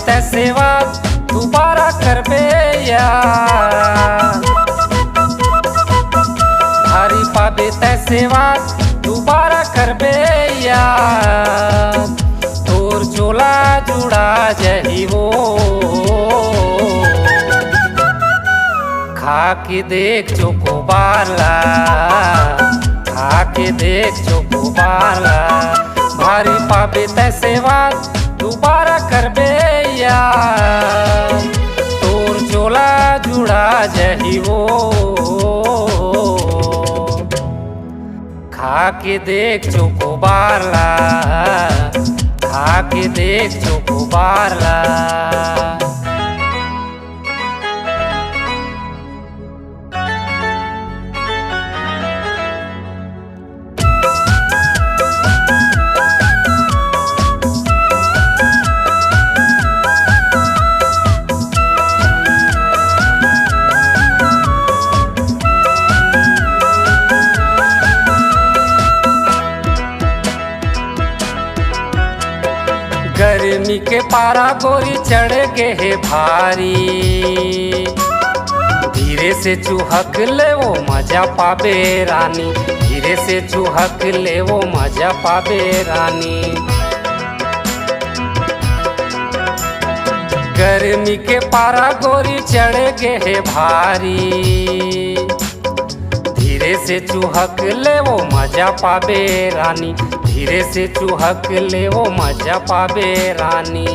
तैसे बात दोबारा करबे यार, भारी पाबे तैसे बात दोबारा करबे यार, तोर चोला जुड़ा जही वो खा के देख चोकोबारला, खा के देख चोकोबारला, भारी पाबे तैसे बात दोबारा करबे यार, तोर चोला जुड़ा जही वो खा के देख चोकोबारला, खा के देख चोकोबारला। गर्मी के पारा गोरी चढ़ गे है भारी, धीरे से चुहक ले वो मजा पाबे रानी, धीरे से चुहक ले वो मजा पाबे रानी। गर्मी के पारा गोरी चढ़ गे है भारी, धीरे से चुहक ले वो मजा पाबे रानी, धीरे से चुहक ले वो मजा पाबे रानी।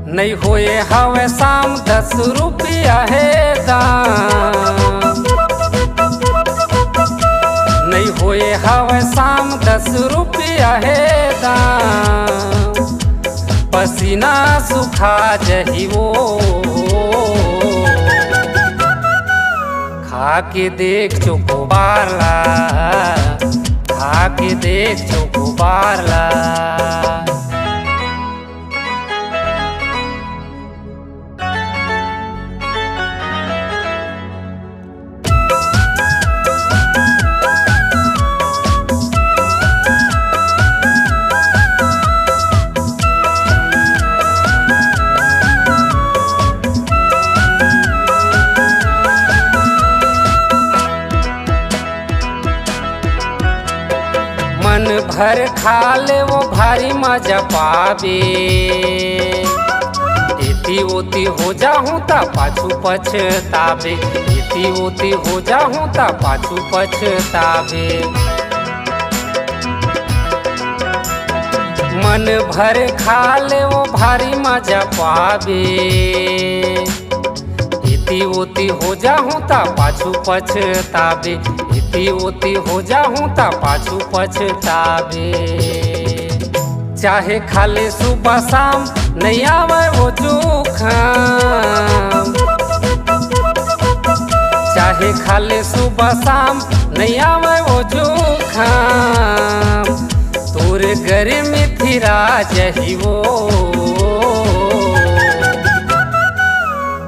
नहीं होए हवे शाम 10 रुपया है दाम, नहीं होए हवे शाम 10 रुपया है दाम, पसीना सुखा जही वो खा के देख चोकोबारला, खा के देख चोकोबारला। मन भर खा ले वो भारी मजा पाबे, इति उति हो जाहूँ ता पाछू पछताबे, इति उति हो जाहूँ ता पाछू पछताबे। मन भर खा ले वो भारी मजा पाबे, इति उति हो जाहूँ ता पाछू पछताबे, इति उति हो जाहूँ ता पाछू पछताबे। चाहे खाले सुबह शाम नहीं आवे वो जोखम, चाहे खाले सुबह शाम नहीं आवे वो जोखम, तोर गर्मी थिरा जही वो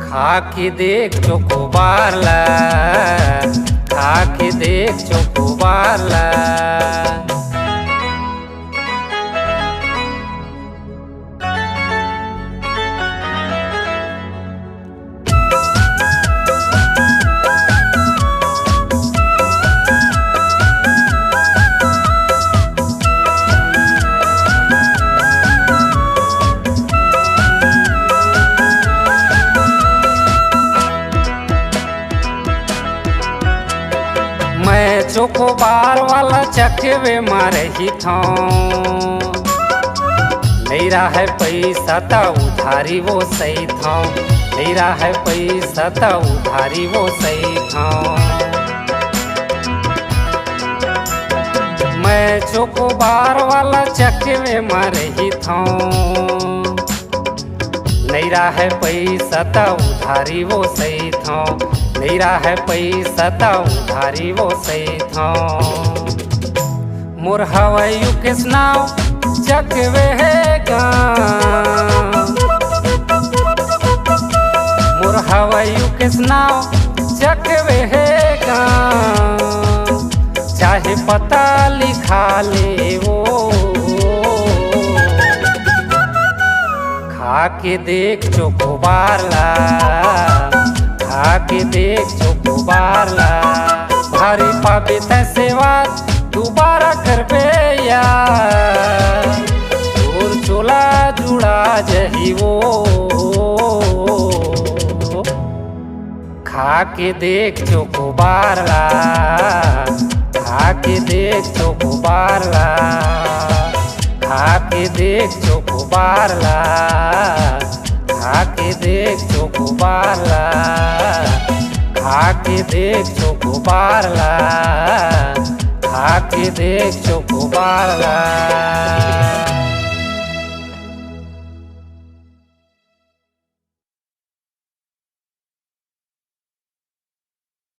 खा के देख चोकोबारला, खा के देख चोकोबारला। मैं चोकोबार वाला चखवे मारे ही था, नहीं रहा है पैसा ता उधारी वो सही था, नहीं रहा है पैसा ता उधारी वो सही था। मैं चोकोबार वाला चखवे मारे ही था, नहीं रहा है पैसा ता उधारी वो सही था, नहीं रहा है पैसा ता उधारी वो सही था। मोर हवायु किस नाव चकवे है गाँव, मोर हवायु किस नाव चकवे है गाँव, चाहे पता लिखा ले वो खा के देख चोकोबारला, खा के देख चोकोबारला। भारी पाबे तैसे बात दोबारा करबे यार, तोर चोला जुड़ा जही वो। खा के देख चोकोबारला, खा के देख चोकोबारला, खा के देख चोकोबारला, खा के देख चोकोबारला, खा के देख चोकोबारला, खा के देख चोकोबारला।